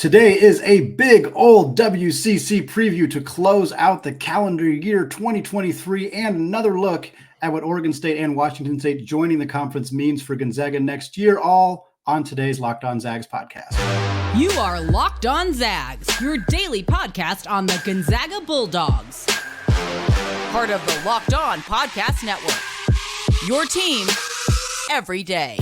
Today is a big old WCC preview to close out the calendar year 2023 and another look at what Oregon State and Washington State joining the conference means for Gonzaga next year, all on today's Locked On Zags podcast. You are Locked On Zags, your daily podcast on the Gonzaga Bulldogs. Part of the Locked On Podcast Network. Your team every day.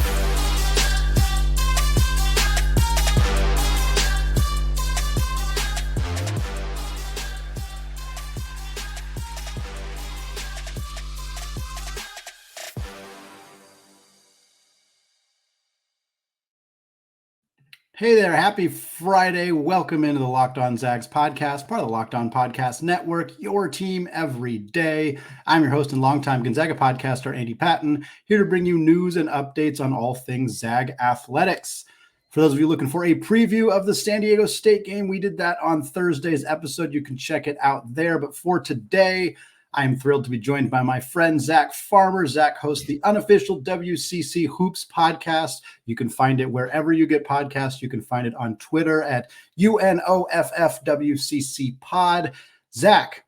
Hey there, happy Friday. Welcome into the Locked On Zags podcast, part of the Locked On Podcast Network, your team every day. I'm your host and longtime Gonzaga podcaster, Andy Patton, here to bring you news and updates on all things Zag athletics. For those of you looking for a preview of the San Diego State game, we did that on Thursday's episode. You can check it out there. But for today, I'm thrilled to be joined by my friend, Zach Farmer. Zach hosts the unofficial WCC Hoops podcast. You can find it wherever you get podcasts. You can find it on Twitter at UNOFFWCC pod. Zach,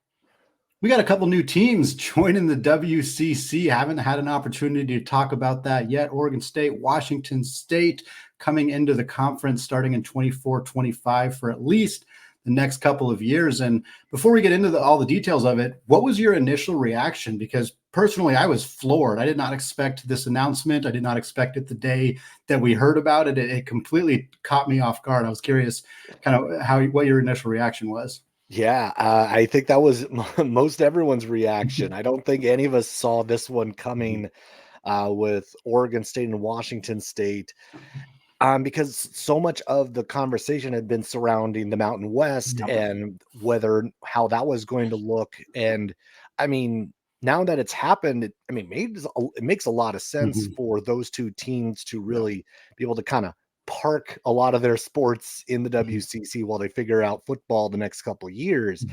we got a couple new teams joining the WCC. Haven't had an opportunity to talk about that yet. Oregon State, Washington State coming into the conference starting in 24-25 for at least the next couple of years. And before we get into all the details of it, what was your initial reaction? Because personally, I was floored. I did not expect this announcement. I did not expect it the day that we heard about it. It completely caught me off guard. I was curious kind of what your initial reaction was. Yeah, I think that was most everyone's reaction. I don't think any of us saw this one coming with Oregon State and Washington State. Because so much of the conversation had been surrounding the Mountain West and how that was going to look. And I mean, now that it's happened, it makes a lot of sense for those two teams to really be able to kind of park a lot of their sports in the WCC while they figure out football the next couple of years.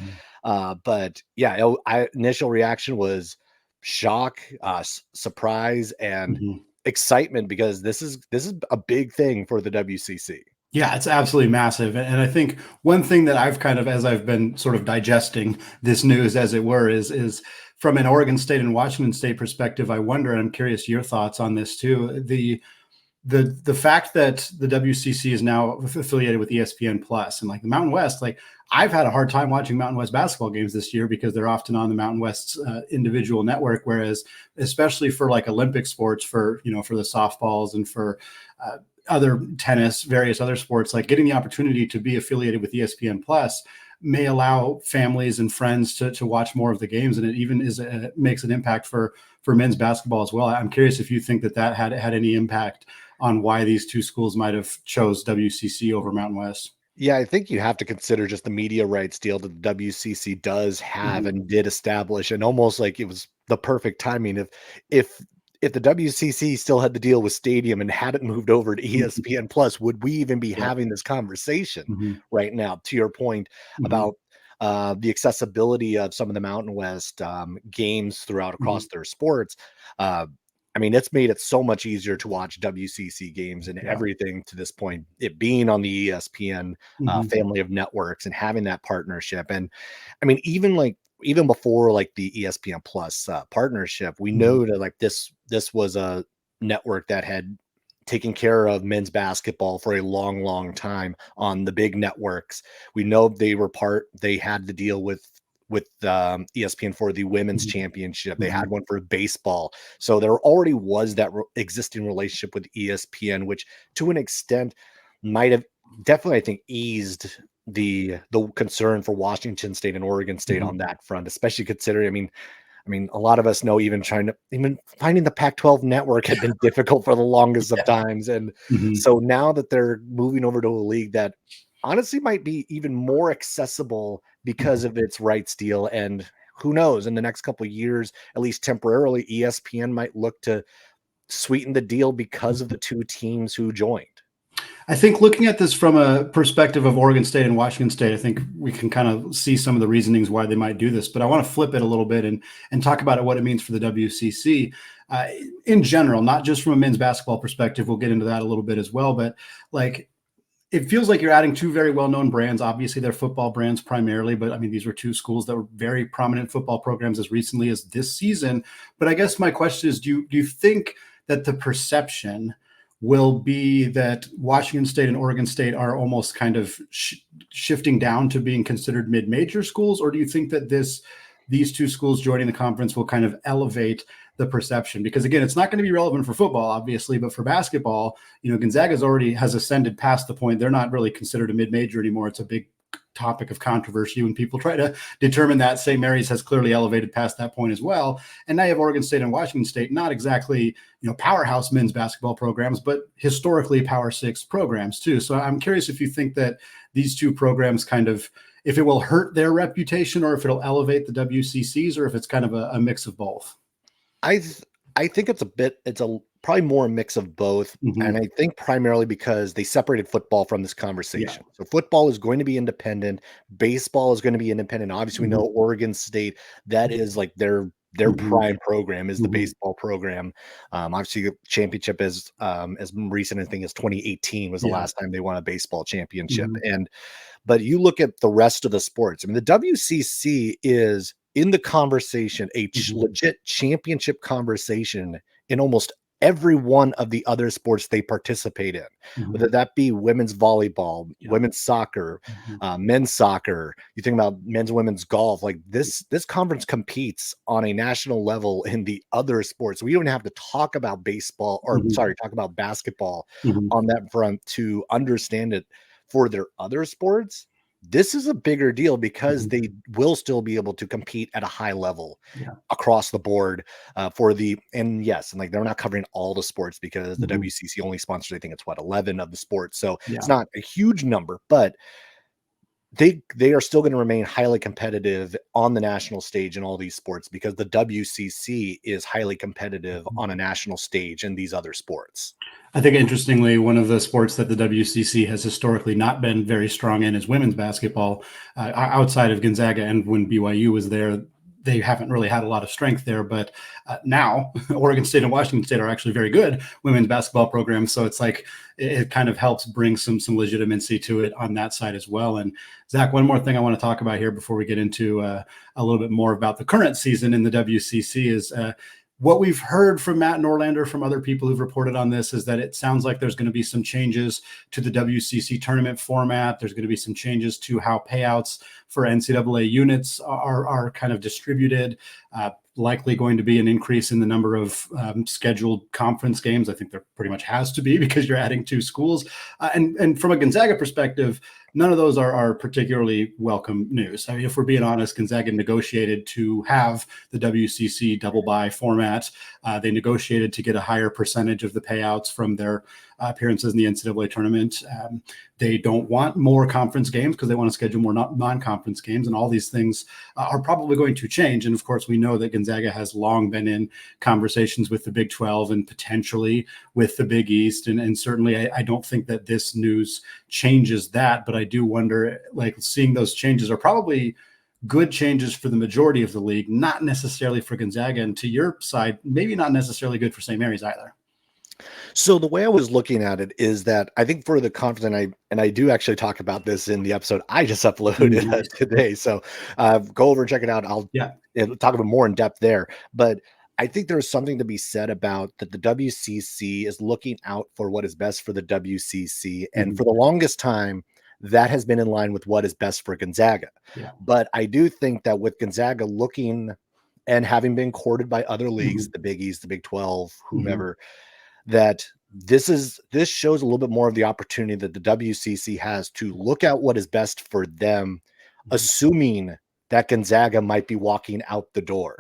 But yeah, initial reaction was shock, surprise, and excitement, because this is a big thing for the WCC. Yeah, it's absolutely massive. And I think one thing that I've as I've been sort of digesting this news, as it were, is from an Oregon State and Washington State perspective, I wonder, and I'm curious your thoughts on this too, the fact that the WCC is now affiliated with ESPN Plus and like the Mountain West, like I've had a hard time watching Mountain West basketball games this year because they're often on the Mountain West's individual network. Whereas, especially for like Olympic sports, for the softballs and for other tennis, various other sports, like getting the opportunity to be affiliated with ESPN Plus may allow families and friends to watch more of the games. And it even makes an impact for men's basketball as well. I'm curious if you think that had any impact on why these two schools might have chose WCC over Mountain West. Yeah, I think you have to consider just the media rights deal that the WCC does have and did establish, and almost like it was the perfect timing. If the WCC still had the deal with Stadium and hadn't moved over to ESPN Plus, would we even be having this conversation right now? To your point about the accessibility of some of the Mountain West games across their sports. It's made it so much easier to watch WCC games and everything to this point, it being on the ESPN family of networks and having that partnership. And even before like the ESPN Plus partnership, we know that like this was a network that had taken care of men's basketball for a long, long time on the big networks. We know they had the deal with ESPN for the women's championship. They had one for baseball. So there already was that existing relationship with ESPN, which to an extent might have definitely, I think, eased the concern for Washington State and Oregon State on that front, especially considering, a lot of us know even finding the Pac-12 network had been difficult for the longest of times. And so now that they're moving over to a league that honestly might be even more accessible because of its rights deal, and who knows, in the next couple of years, at least temporarily, ESPN might look to sweeten the deal because of the two teams who joined. I think looking at this from a perspective of Oregon State and Washington State, I think we can kind of see some of the reasonings why they might do this. But I want to flip it a little bit and talk about what it means for the WCC in general, not just from a men's basketball perspective. We'll get into that a little bit as well. But like it feels like you're adding two very well-known brands. Obviously, they're football brands primarily, but I mean, these were two schools that were very prominent football programs as recently as this season. But I guess my question is, do you think that the perception will be that Washington State and Oregon State are almost kind of shifting down to being considered mid-major schools? Or do you think that these two schools joining the conference will kind of elevate the perception? Because again, it's not going to be relevant for football, obviously, but for basketball, Gonzaga's already has ascended past the point. They're not really considered a mid-major anymore. It's a big topic of controversy when people try to determine that. St. Mary's has clearly elevated past that point as well. And now you have Oregon State and Washington State, not exactly, powerhouse men's basketball programs, but historically Power Six programs too. So I'm curious if you think that these two programs kind of, if it will hurt their reputation or if it'll elevate the WCCs, or if it's kind of a mix of both. I think it's probably more a mix of both. Mm-hmm. And I think primarily because they separated football from this conversation. Yeah. So football is going to be independent. Baseball is going to be independent. Obviously, we know Oregon State, that is like their prime program is the baseball program. Obviously, the championship is as recent, I think, as 2018 was the last time they won a baseball championship. But you look at the rest of the sports. I mean, the WCC is in the conversation, a legit championship conversation in almost every one of the other sports they participate in, whether that be women's volleyball, women's soccer, men's soccer. You think about men's and women's golf. Like this conference competes on a national level in the other sports. We don't have to talk about baseball or talk about basketball on that front to understand it for their other sports. This is a bigger deal because they will still be able to compete at a high level across the board and they're not covering all the sports because the WCC only sponsors, I think it's 11 of the sports. So it's not a huge number, but they are still going to remain highly competitive on the national stage in all these sports because the WCC is highly competitive on a national stage in these other sports. I think, interestingly, one of the sports that the WCC has historically not been very strong in is women's basketball. Outside of Gonzaga and when BYU was there, they haven't really had a lot of strength there. But now Oregon State and Washington State are actually very good women's basketball programs. So it's like it kind of helps bring some legitimacy to it on that side as well. And Zach, one more thing I want to talk about here before we get into a little bit more about the current season in the WCC is what we've heard from Matt Norlander, from other people who've reported on this, is that it sounds like there's going to be some changes to the WCC tournament format. There's going to be some changes to how payouts for NCAA units are kind of distributed. Likely going to be an increase in the number of scheduled conference games. I think there pretty much has to be because you're adding two schools. And from a Gonzaga perspective, none of those are particularly welcome news. I mean, if we're being honest, Gonzaga negotiated to have the WCC double bye format. They negotiated to get a higher percentage of the payouts from their appearances in the NCAA tournament. They don't want more conference games because they want to schedule more non-conference games, and all these things are probably going to change. And of course, we know that Gonzaga has long been in conversations with the Big 12 and potentially with the Big East. And certainly I don't think that this news changes that, but I do wonder, like, seeing those changes are probably good changes for the majority of the league, not necessarily for Gonzaga. And to your side, maybe not necessarily good for St. Mary's either. So the way I was looking at it is that I think for the conference, and I do actually talk about this in the episode I just uploaded today. So go over and check it out. I'll talk about more in depth there. But I think there's something to be said about that the WCC is looking out for what is best for the WCC. And for the longest time, that has been in line with what is best for Gonzaga. But I do think that with Gonzaga looking and having been courted by other leagues, the Big East, the Big 12, whomever, that this shows a little bit more of the opportunity that the WCC has to look at what is best for them, assuming that Gonzaga might be walking out the door.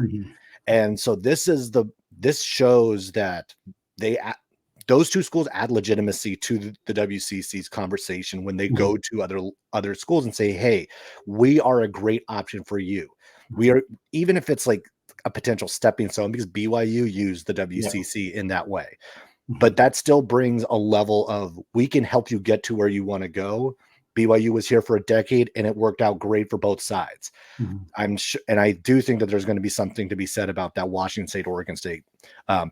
And so this shows that those two schools add legitimacy to the WCC's conversation when they go to other schools and say, hey, we are a great option for you. We are, even if it's like a potential stepping stone, because BYU used the WCC in that way. But that still brings a level of, we can help you get to where you want to go. BYU was here for a decade and it worked out great for both sides. I'm sure, and I do think that there's going to be something to be said about that Washington State, Oregon State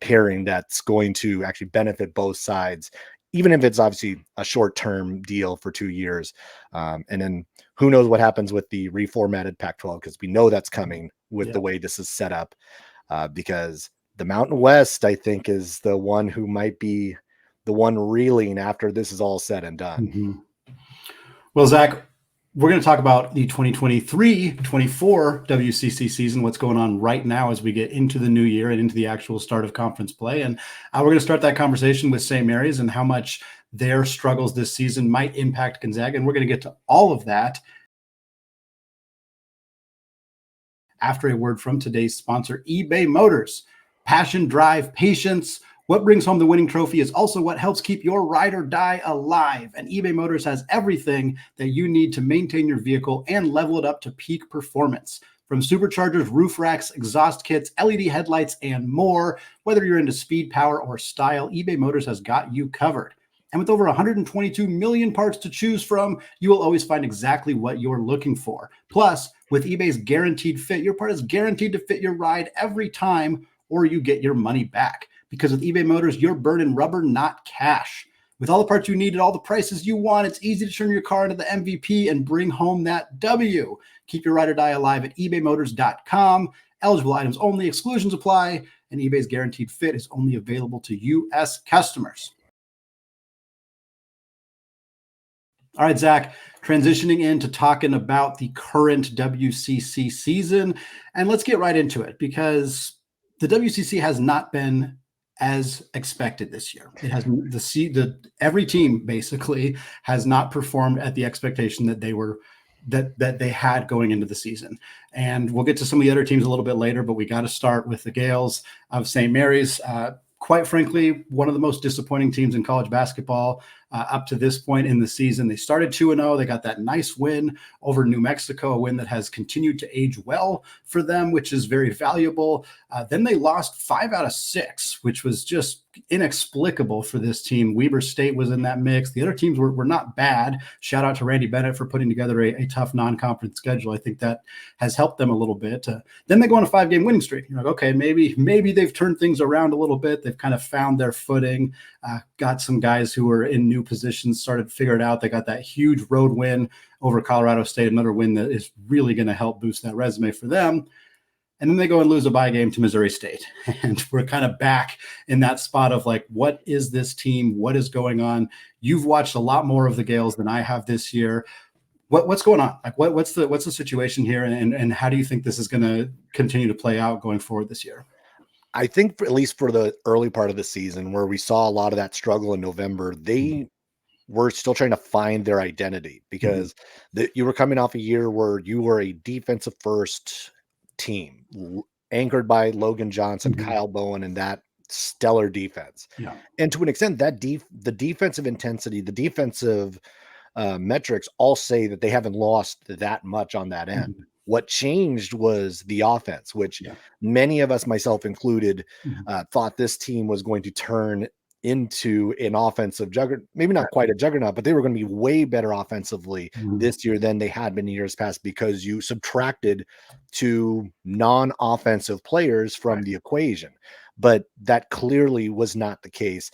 pairing that's going to actually benefit both sides, even if it's obviously a short-term deal for 2 years. And then who knows what happens with the reformatted Pac-12, because we know that's coming with the way this is set up, because the Mountain West, I think, is the one who might be the one reeling after this is all said and done. Mm-hmm. Well, Zach, we're going to talk about the 2023-24 WCC season, what's going on right now as we get into the new year and into the actual start of conference play. And we're going to start that conversation with St. Mary's and how much their struggles this season might impact Gonzaga. And we're going to get to all of that after a word from today's sponsor, eBay Motors. Passion, drive, patience. What brings home the winning trophy is also what helps keep your ride or die alive. And eBay Motors has everything that you need to maintain your vehicle and level it up to peak performance. From superchargers, roof racks, exhaust kits, LED headlights, and more. Whether you're into speed, power, or style, eBay Motors has got you covered. And with over 122 million parts to choose from, you will always find exactly what you're looking for. Plus, with eBay's guaranteed fit, your part is guaranteed to fit your ride every time, or you get your money back. Because with eBay Motors, you're burning rubber, not cash. With all the parts you need at all the prices you want, it's easy to turn your car into the MVP and bring home that W. Keep your ride or die alive at ebaymotors.com. Eligible items only, exclusions apply, and eBay's guaranteed fit is only available to U.S. customers. All right, Zach, transitioning into talking about the current WCC season, and let's get right into it because the WCC has not been as expected this year. It has every team basically has not performed at the expectation that they had going into the season. And we'll get to some of the other teams a little bit later, but we got to start with the Gaels of St. Mary's. Quite frankly, one of the most disappointing teams in college basketball up to this point in the season. They started 2-0. They got that nice win over New Mexico, a win that has continued to age well for them, which is very valuable. Then they lost 5 out of 6, which was just inexplicable for this team. Weber State was in that mix. The other teams were not bad. Shout out to Randy Bennett for putting together a tough non-conference schedule. I think that has helped them a little bit. Then they go on a 5-game winning streak. You're like, okay, maybe they've turned things around a little bit. They've kind of found their footing, got some guys who were in new positions, started to figure it out. They got that huge road win over Colorado State, another win that is really going to help boost that resume for them. And then they go and lose a bye game to Missouri State. And we're kind of back in that spot of like, what is this team? What is going on? You've watched a lot more of the Gaels than I have this year. What's going on? Like what's the situation here? And how do you think this is going to continue to play out going forward this year? I think at least for the early part of the season where we saw a lot of that struggle in November, they were still trying to find their identity because you were coming off a year where you were a defensive first team anchored by Logan Johnson, Kyle Bowen, and that stellar defense. Yeah. And to an extent that the defensive intensity, the defensive metrics all say that they haven't lost that much on that end. What changed was the offense, which many of us, myself included, thought this team was going to turn into an offensive juggernaut, maybe not quite a juggernaut, but they were going to be way better offensively this year than they had been in years past because you subtracted 2 non-offensive players from the equation. But that clearly was not the case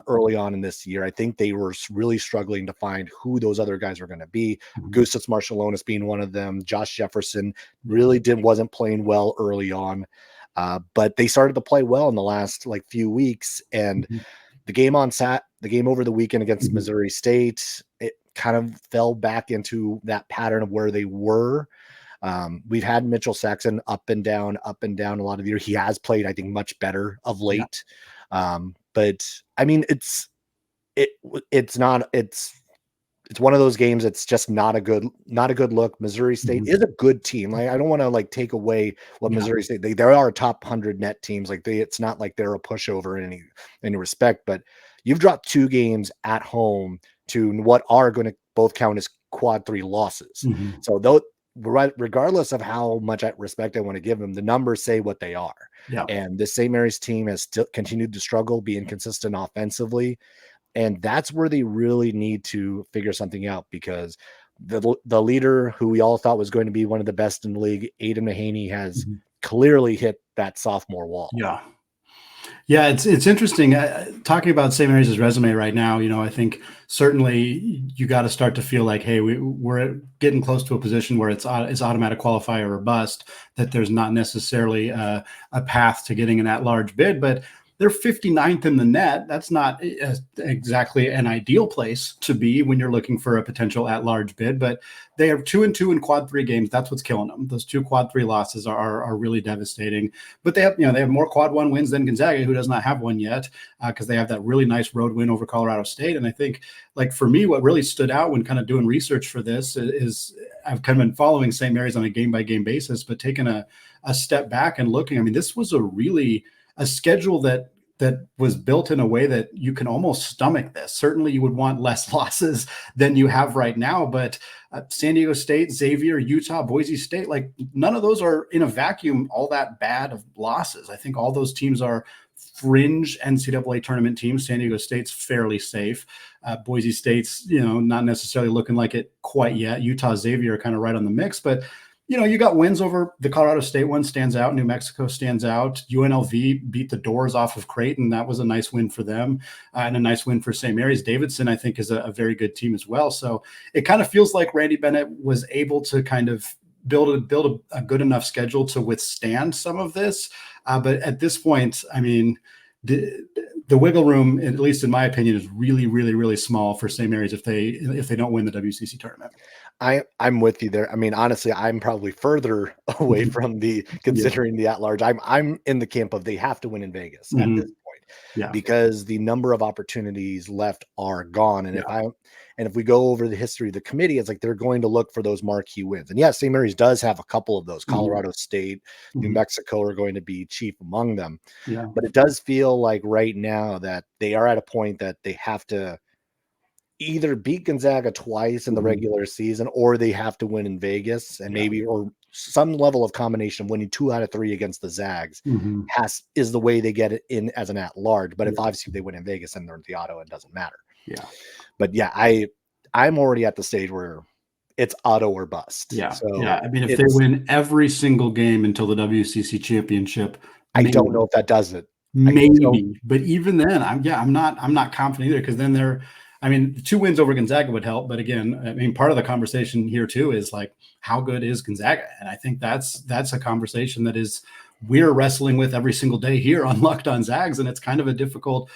early on in this year. I think they were really struggling to find who those other guys were going to be. Gustavs Marshallonis being one of them. Josh Jefferson really wasn't playing well early on, but they started to play well in the last few weeks. And the game over the weekend against Missouri State, it kind of fell back into that pattern of where they were. We've had Mitchell Saxon up and down a lot of the year. He has played, I think, much better of late. But I mean, it's one of those games. It's just not a good look. Missouri State is a good team. I don't want to take away what Missouri State, they are a top 100 net teams. It's not like they're a pushover in any respect, but you've dropped 2 games at home to what are going to both count as quad 3 losses. So though, regardless of how much respect I want to give them, the numbers say what they are. And the St. Mary's team has still continued to struggle, be inconsistent offensively. And that's where they really need to figure something out because the leader who we all thought was going to be one of the best in the league, Aiden Mahaney, has clearly hit that sophomore wall. Yeah, it's interesting talking about St. Mary's resume right now. I think certainly you got to start to feel like, hey, we're getting close to a position where it's automatic qualifier or bust. That there's not necessarily a path to getting an at-large bid, but they're 59th in the net. That's not exactly an ideal place to be when you're looking for a potential at-large bid, but they are 2-2 in quad 3 games. That's what's killing them. Those 2 quad 3 losses are really devastating, but they have more quad 1 wins than Gonzaga, who does not have one yet, because they have that really nice road win over Colorado State. And I think, like, for me, what really stood out when kind of doing research for this is I've kind of been following St. Mary's on a game-by-game basis, but taking a step back and looking, I mean, this was a schedule that was built in a way that you can almost stomach this. Certainly you would want less losses than you have right now, but San Diego State, Xavier, Utah, Boise State, like, none of those are in a vacuum all that bad of losses. I think all those teams are fringe NCAA tournament teams. San Diego State's fairly safe. Boise State's, not necessarily looking like it quite yet. Utah, Xavier are kind of right on the mix, but you got wins over the Colorado State one stands out. New Mexico stands out. UNLV beat the doors off of Creighton. That was a nice win for them, and a nice win for St. Mary's. Davidson, I think, is a very good team as well. So it kind of feels like Randy Bennett was able to kind of build a good enough schedule to withstand some of this. But at this point, I mean, the wiggle room, at least in my opinion, is really, really, really small for St. Mary's if they don't win the WCC tournament. I'm with you there. I mean, honestly, I'm probably further away from considering the at-large. I'm in the camp of they have to win in Vegas at this point, because the number of opportunities left are gone. And if we go over the history of the committee, it's like they're going to look for those marquee wins. And yes, St. Mary's does have a couple of those. Colorado State, New Mexico are going to be chief among them. Yeah. But it does feel like right now that they are at a point that they have to either beat Gonzaga twice in the regular season, or they have to win in Vegas, and maybe, or some level of combination of winning 2 out of 3 against the Zags is the way they get it in as an at-large. But if obviously they win in Vegas and they're in the auto, it doesn't matter. Yeah. But yeah, I'm already at the stage where it's auto or bust. Yeah. So I mean, if they win every single game until the WCC championship, I don't know if that does it. Maybe, but even then, I'm not confident either, because then 2 wins over Gonzaga would help. But again, I mean, part of the conversation here too is like, how good is Gonzaga? And I think that's a conversation that we're wrestling with every single day here on Locked On Zags. And it's kind of a difficult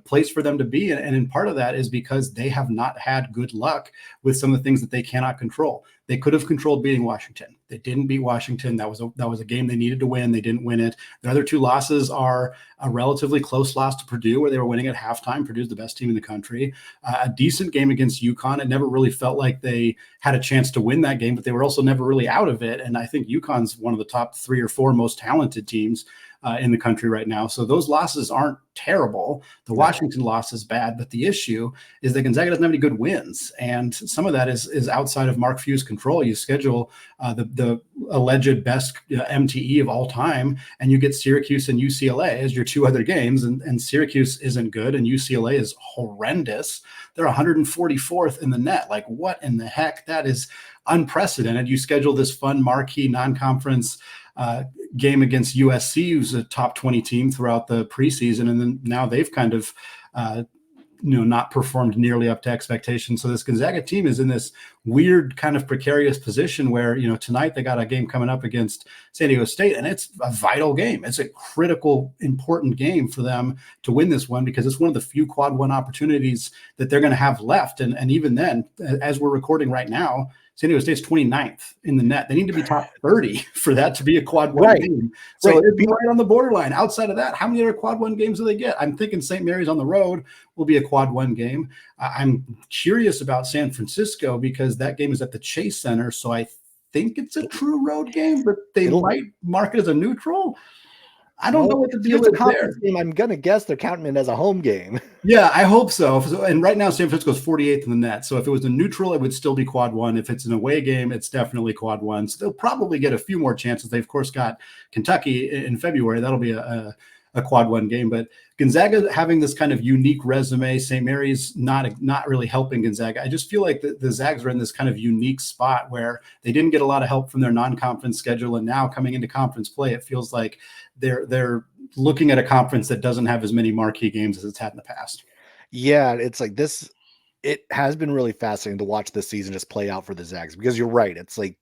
place for them to be. And in part of that is because they have not had good luck with some of the things that they cannot control. They could have controlled beating Washington. They didn't beat Washington. That was a game they needed to win. They didn't win it. The other 2 losses are a relatively close loss to Purdue, where they were winning at halftime. Purdue's the best team in the country. A decent game against UConn. It never really felt like they had a chance to win that game, but they were also never really out of it. And I think UConn's one of the top 3 or 4 most talented teams in the country right now. So those losses aren't terrible. The Washington loss is bad, but the issue is that Gonzaga doesn't have any good wins. And some of that is outside of Mark Few's control. You schedule the alleged best MTE of all time, and you get Syracuse and UCLA as your 2 other games. And Syracuse isn't good, and UCLA is horrendous. They're 144th in the net. Like, what in the heck? That is unprecedented. You schedule this fun marquee non-conference game against USC, who's a top 20 team throughout the preseason, and then now they've kind of not performed nearly up to expectations. So this Gonzaga team is in this weird kind of precarious position where, tonight they got a game coming up against San Diego State, and it's a vital game. It's a critical, important game for them to win this one, because it's one of the few quad 1 opportunities that they're going to have left. And even then, as we're recording right now, San Diego State's 29th in the net. They need to be top 30 for that to be a quad 1 game. So it'd be right on the borderline. Outside of that, how many other quad 1 games do they get? I'm thinking St. Mary's on the road will be a quad 1 game. I'm curious about San Francisco, because that game is at the Chase Center. So I think it's a true road game, but they might mark it as a neutral. I don't know what the deal is there. Game, I'm going to guess they're counting it as a home game. Yeah, I hope so. And right now, San Francisco's 48th in the net. So if it was a neutral, it would still be quad 1. If it's an away game, it's definitely quad 1. So they'll probably get a few more chances. They, of course, got Kentucky in February. That'll be a quad 1 game. But Gonzaga having this kind of unique resume, St. Mary's not really helping Gonzaga. I just feel like the Zags are in this kind of unique spot where they didn't get a lot of help from their non-conference schedule, and now coming into conference play, it feels like they're looking at a conference that doesn't have as many marquee games as it's had in the past. Yeah, it's like this. It has been really fascinating to watch this season just play out for the Zags, because you're right. It's like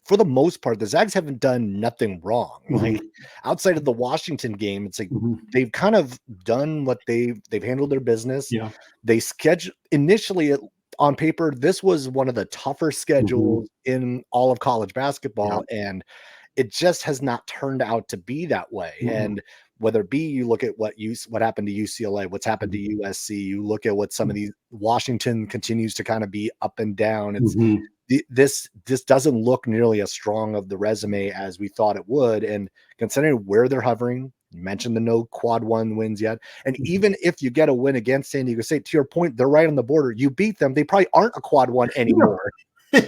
for the most part, the Zags haven't done nothing wrong. Like outside of the Washington game, it's like they've kind of done what they've handled their business. Yeah. They schedule initially on paper, this was one of the tougher schedules in all of college basketball, and it just has not turned out to be that way. And whether it be you look at what happened to UCLA, what's happened to USC, you look at what some of these Washington continues to kind of be up and down. It's this doesn't look nearly as strong of the resume as we thought it would. And considering where they're hovering, you mentioned the no quad one wins yet. And even if you get a win against San Diego State, to your point, they're right on the border. You beat them, they probably aren't a quad one anymore.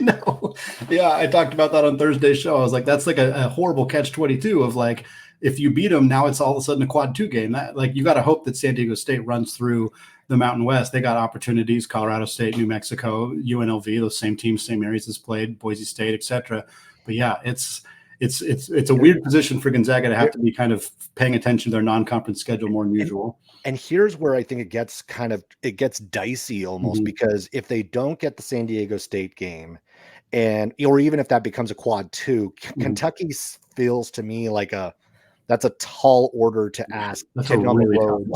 No. Yeah, I talked about that on Thursday's show. I was like, that's like a horrible catch-22 of like, if you beat them, now it's all of a sudden a quad two game. That, like, you got to hope that San Diego State runs through the Mountain West. They got opportunities, Colorado State, New Mexico, UNLV, those same teams, same areas has played, Boise State, etc. But yeah, it's a weird position for Gonzaga to have to be kind of paying attention to their non-conference schedule more than usual. And here's where I think it gets dicey almost, because if they don't get the San Diego State game, or even if that becomes a quad two, Kentucky feels to me like that's a tall order to ask on the road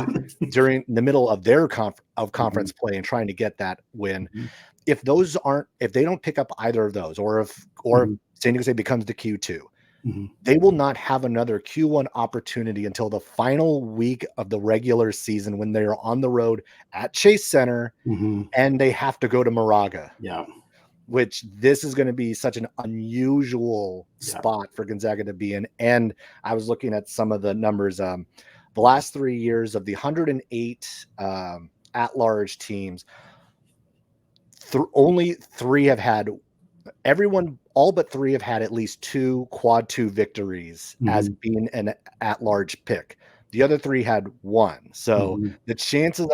during the middle of their conference play and trying to get that win. If they don't pick up either of those, or if San Diego State becomes the Q2, they will not have another Q1 opportunity until the final week of the regular season, when they're on the road at Chase Center and they have to go to Moraga. Yeah. Which this is going to be such an unusual spot for Gonzaga to be in. And I was looking at some of the numbers. The last 3 years of the 108 at-large teams, only three have had all but three have had at least two quad two victories as being an at-large pick. The other three had one. So the chances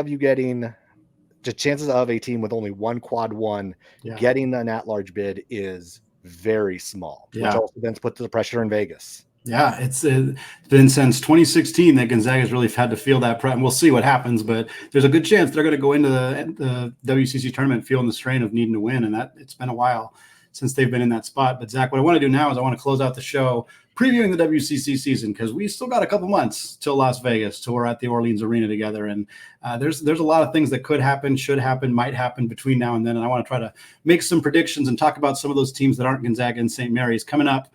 of a team with only one quad one getting an at-large bid is very small, which also then puts the pressure in Vegas. Yeah, it's been since 2016 that Gonzaga's really had to feel that pressure, and we'll see what happens, but there's a good chance they're going to go into the WCC tournament feeling the strain of needing to win, and that it's been a while since they've been in that spot. But Zach, what I want to do now is I want to close out the show previewing the WCC season, because we still got a couple months till Las Vegas, till we're at the Orleans Arena together. And there's a lot of things that could happen, should happen, might happen between now and then. And I want to try to make some predictions and talk about some of those teams that aren't Gonzaga and St. Mary's coming up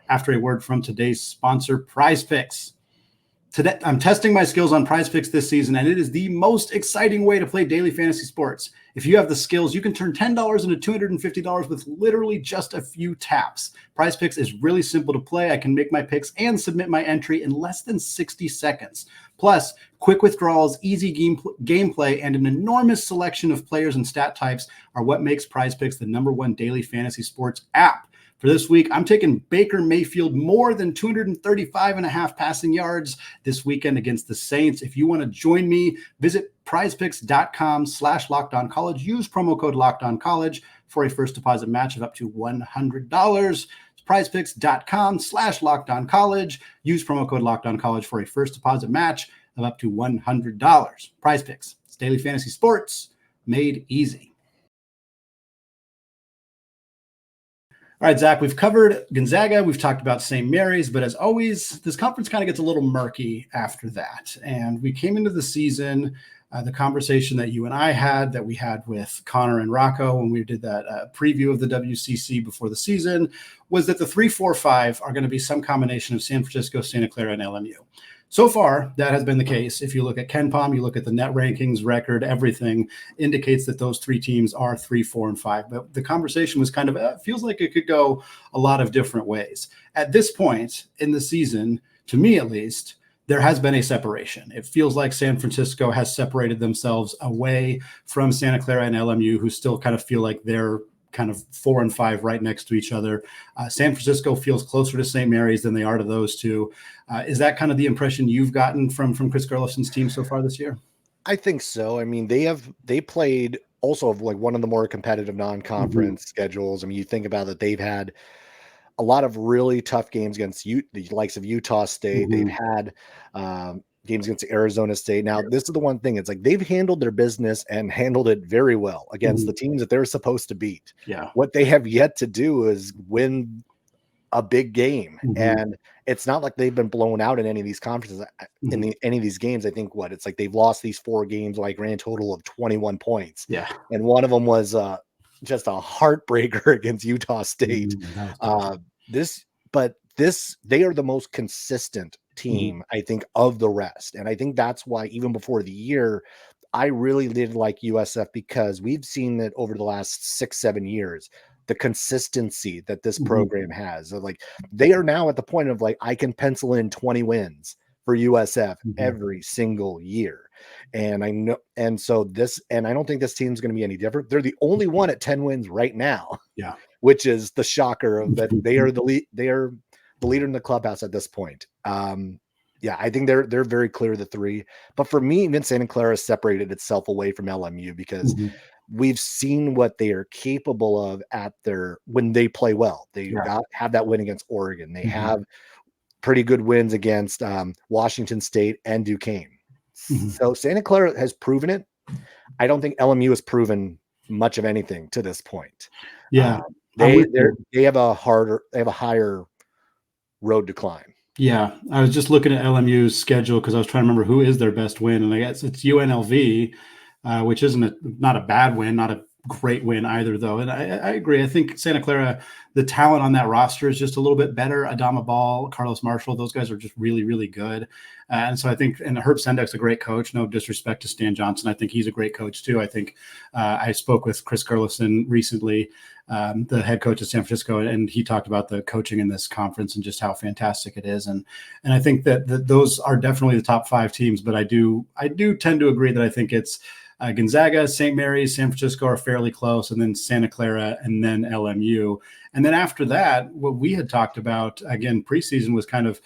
after a word from today's sponsor, Prize Picks. Today, I'm testing my skills on Prize Picks this season, and it is the most exciting way to play daily fantasy sports. If you have the skills, you can turn $10 into $250 with literally just a few taps. Prize Picks is really simple to play. I can make my picks and submit my entry in less than 60 seconds. Plus, quick withdrawals, easy gameplay, and an enormous selection of players and stat types are what makes Prize Picks the #1 daily fantasy sports app. For this week, I'm taking Baker Mayfield more than 235.5 passing yards this weekend against the Saints. If you want to join me, visit prizepicks.com/lockedoncollege. Use promo code lockedoncollege for a first deposit match of up to $100. It's prizepicks.com/lockedoncollege. Use promo code lockedoncollege for a first deposit match of up to $100. Prize Picks. It's daily fantasy sports made easy. All right, Zach, we've covered Gonzaga. We've talked about St. Mary's, but as always, this conference kind of gets a little murky after that. And we came into the season, the conversation that you and I had, that we had with Connor and Rocco when we did that preview of the WCC before the season, was that the 3, 4, 5 are going to be some combination of San Francisco, Santa Clara, and LMU. So far, that has been the case. If you look at KenPom, you look at the net rankings, record, everything indicates that those three teams are 3, 4, and 5. But the conversation was kind of, feels like it could go a lot of different ways. At this point in the season, to me at least, there has been a separation. It feels like San Francisco has separated themselves away from Santa Clara and LMU, who still kind of feel like they're kind of 4 and 5 right next to each other. San Francisco feels closer to St. Mary's than they are to those two. Is that kind of the impression you've gotten from Chris Gerlofson's team so far this year? I think so. I mean, they played also like one of the more competitive non-conference schedules. I mean, you think about it, they've had a lot of really tough games against the likes of Utah State. They've had games against Arizona State. Now, this is the one thing. It's like they've handled their business and handled it very well against the teams that they're supposed to beat. Yeah. What they have yet to do is win a big game. And it's not like they've been blown out in any of these conferences. In any of these games, I think it's like they've lost these 4 games, like grand total of 21 points. Yeah. And one of them was just a heartbreaker against Utah State. They are the most consistent team, I think, of the rest. And I think that's why even before the year, I really did like USF, because we've seen that over the last 6-7 years, the consistency that this program has. So like they are now at the point of like, I can pencil in 20 wins for USF every single year. And I know, and so and I don't think this team's going to be any different. They're the only one at 10 wins right now. Yeah. Which is the shocker of that. They are the leader in the clubhouse at this point. Yeah, I think they're very clear the 3. But for me, even Santa Clara separated itself away from LMU because we've seen what they are capable of when they play well. They have that win against Oregon. They have pretty good wins against Washington State and Duquesne. So Santa Clara has proven it. I don't think LMU has proven much of anything to this point. Yeah. They have a higher road to climb. Yeah, I was just looking at LMU's schedule because I was trying to remember who is their best win, and I guess it's UNLV, which not a bad win, not a great win either, though. And I agree. I think Santa Clara, the talent on that roster is just a little bit better. Adama Bal, Carlos Marshall, those guys are just really, really good. And so I think, and Herb Sendek's a great coach. No disrespect to Stan Johnson. I think he's a great coach too. I think I spoke with Chris Gerlison recently, the head coach of San Francisco, and he talked about the coaching in this conference and just how fantastic it is. And I think that those are definitely the top 5 teams, but I do tend to agree that I think it's Gonzaga, St. Mary's, San Francisco are fairly close, and then Santa Clara, and then LMU. And then after that, what we had talked about, again, preseason was kind of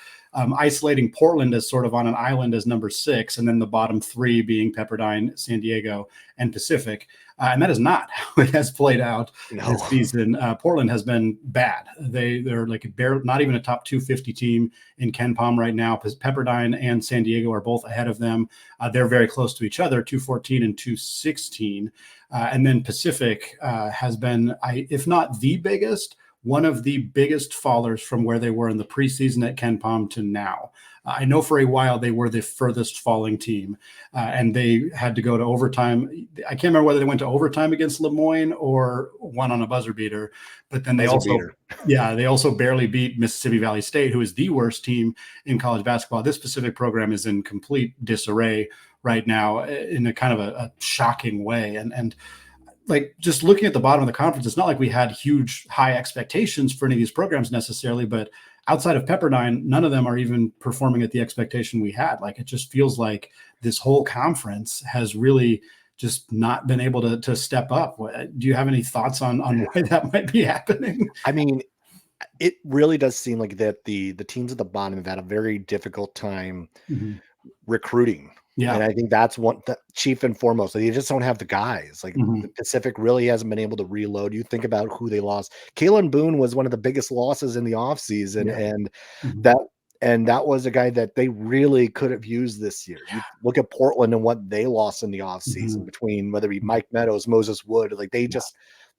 isolating Portland as sort of on an island as number 6, and then the bottom 3 being Pepperdine, San Diego, and Pacific. And that is not how it has played out this season. Portland has been bad. They're like not even a top 250 team in KenPom right now. Pepperdine and San Diego are both ahead of them. They're very close to each other, 214 and 216. And then Pacific has been, if not the biggest, one of the biggest fallers from where they were in the preseason at KenPom to now. I know for a while they were the furthest falling team, and they had to go to overtime. I can't remember whether they went to overtime against Lemoyne or won on a buzzer beater, but then they also barely beat Mississippi Valley State, who is the worst team in college basketball. This Pacific program is in complete disarray right now in a kind of a shocking way. And like just looking at the bottom of the conference, it's not like we had huge high expectations for any of these programs necessarily, but outside of Pepperdine, none of them are even performing at the expectation we had. Like, it just feels like this whole conference has really just not been able to step up. Do you have any thoughts on why that might be happening? I mean, it really does seem like that the teams at the bottom have had a very difficult time recruiting. Yeah. And I think that's the chief and foremost. They just don't have the guys. Like the Pacific really hasn't been able to reload. You think about who they lost. Kalen Boone was one of the biggest losses in the offseason. Yeah. And that was a guy that they really could have used this year. You look at Portland and what they lost in the offseason between whether it be Mike Meadows, Moses Wood. Like they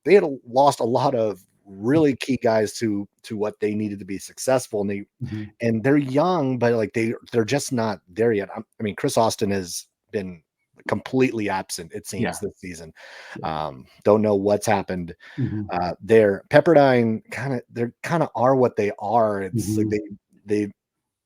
had lost a lot of really key guys to what they needed to be successful, and they're young, but like they're just not there yet. I mean, Chris Austin has been completely absent, it seems, this season. Don't know what's happened there. Pepperdine kind of are what they are. It's like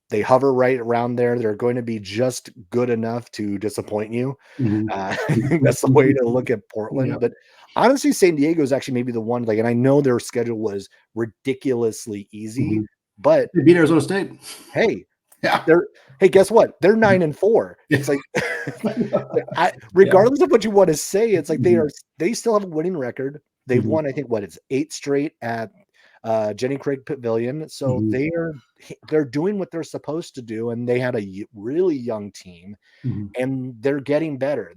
they hover right around there. They're going to be just good enough to disappoint you. I think that's the way to look at Portland. But honestly, San Diego is actually maybe the one, like, and I know their schedule was ridiculously easy, but they beat Arizona State. Hey, guess what? They're 9-4. It's like, regardless of what you want to say, it's like they still have a winning record. They've won, I think, it's 8 straight at Jenny Craig Pavilion. So they're doing what they're supposed to do, and they had a really young team, and they're getting better.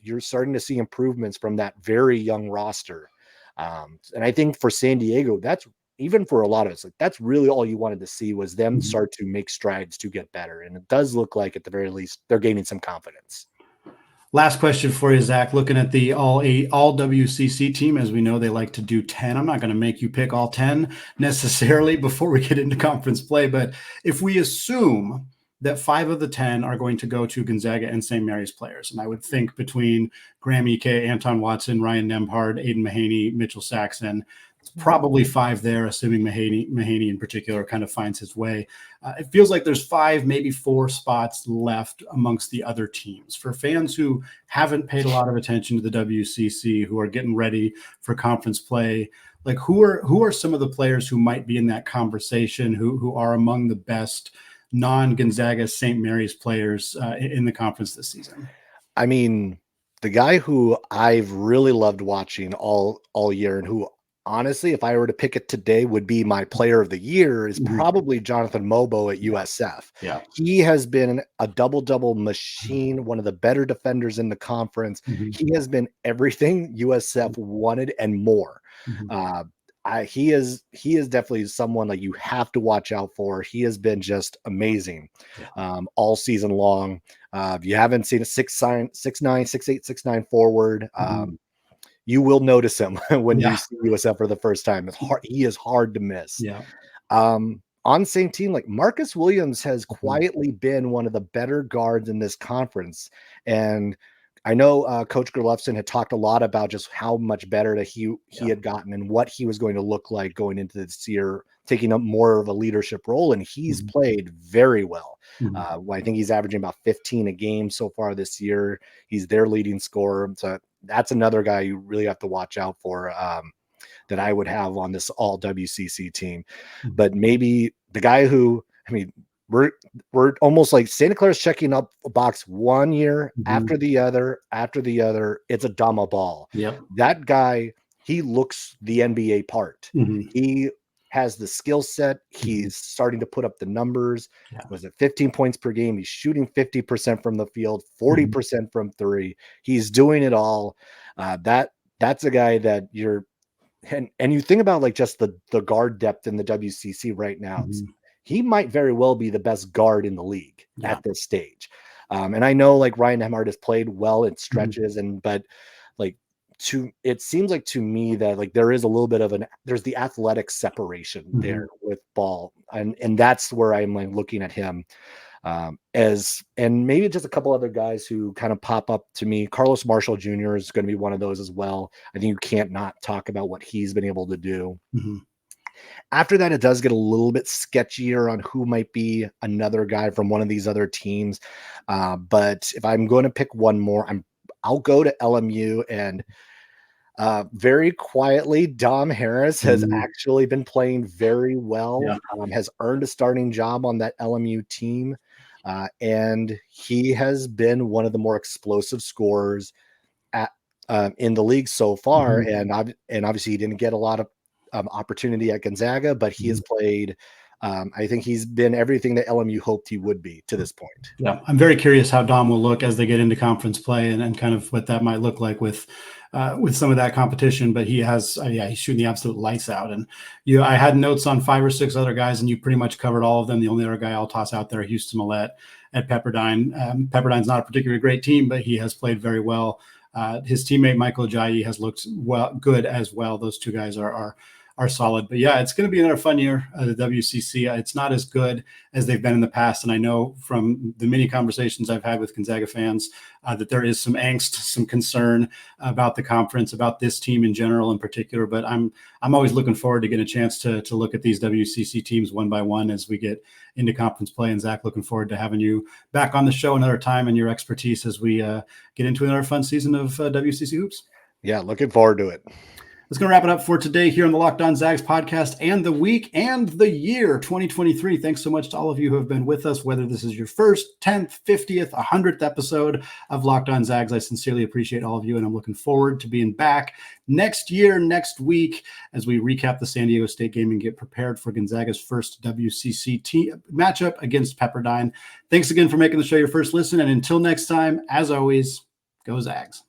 You're starting to see improvements from that very young roster. And I think for San Diego, that's even for a lot of us, like that's really all you wanted to see was them Mhm. start to make strides to get better. And it does look like at the very least they're gaining some confidence. Last question for you, Zach. Looking at the all WCC team, as we know, they like to do 10. I'm not going to make you pick all 10 necessarily before we get into conference play, but if we assume that 5 of the 10 are going to go to Gonzaga and St. Mary's players, and I would think between Graham Ike, Anton Watson, Ryan Nembhard, Aiden Mahaney, Mitchell Saxon, it's probably 5 there, assuming Mahaney in particular kind of finds his way. It feels like there's 5, maybe 4 spots left amongst the other teams. For fans who haven't paid a lot of attention to the WCC, who are getting ready for conference play, like who are some of the players who might be in that conversation, who are among the best non-Gonzaga St. Mary's players in the conference this season? I mean, the guy who I've really loved watching all year, and who honestly, if I were to pick it today, would be my player of the year, is probably Jonathan Mobo at USF. Yeah. He has been a double-double machine, one of the better defenders in the conference. He has been everything USF wanted and more. He is definitely someone like you have to watch out for. He has been just amazing all season long. If you haven't seen a 6'9", 6'8", 6'9" forward, you will notice him when you see USF for the first time. It's hard. He is hard to miss. Yeah. On the same team, like Marcus Williams has quietly been one of the better guards in this conference. And I know Coach Gerlufsen had talked a lot about just how much better that he had gotten and what he was going to look like going into this year, taking up more of a leadership role. And he's played very well. I think he's averaging about 15 a game so far this year. He's their leading scorer. So that's another guy you really have to watch out for that I would have on this all WCC team. But maybe the guy who, I mean, we're almost like Santa Clara's checking up a box one year after the other. It's Adama Bal. Yep. That guy, he looks the NBA part. He has the skill set. He's starting to put up the numbers. Was it 15 points per game? He's shooting 50% from the field, 40% from 3. He's doing it all. That's a guy that you're, and you think about like just the guard depth in the WCC right now. He might very well be the best guard in the league at this stage. And I know like Ryan Nembhard has played well in stretches, but like it seems like to me that like there is a little bit of there's the athletic separation there with Bal. And that's where I'm like looking at him and maybe just a couple other guys who kind of pop up to me. Carlos Marshall Jr. is going to be one of those as well. I think you can't not talk about what he's been able to do. After that, it does get a little bit sketchier on who might be another guy from one of these other teams. But if I'm going to pick one more, I'll go to LMU, and very quietly, Dom Harris has actually been playing very well, has earned a starting job on that LMU team. And he has been one of the more explosive scorers in the league so far. And obviously he didn't get a lot of opportunity at Gonzaga, but he has played. I think he's been everything that LMU hoped he would be to this point. Yeah, I'm very curious how Dom will look as they get into conference play and kind of what that might look like with some of that competition. But he has, he's shooting the absolute lights out. And I had notes on 5 or 6 other guys, and you pretty much covered all of them. The only other guy I'll toss out there, Houston Millette at Pepperdine. Pepperdine's not a particularly great team, but he has played very well. His teammate Michael Ajayi has looked good as well. Those 2 guys are solid. But yeah, it's going to be another fun year at the WCC. It's not as good as they've been in the past. And I know from the many conversations I've had with Gonzaga fans that there is some angst, some concern about the conference, about this team in general in particular. But I'm always looking forward to getting a chance to look at these WCC teams one by one as we get into conference play. And Zach, looking forward to having you back on the show another time and your expertise as we get into another fun season of WCC Hoops. Yeah, looking forward to it. That's going to wrap it up for today here on the Locked On Zags podcast and the week and the year 2023. Thanks so much to all of you who have been with us, whether this is your first, 10th, 50th, 100th episode of Locked On Zags. I sincerely appreciate all of you, and I'm looking forward to being back next year, next week, as we recap the San Diego State game and get prepared for Gonzaga's first WCC matchup against Pepperdine. Thanks again for making the show your first listen, and until next time, as always, go Zags.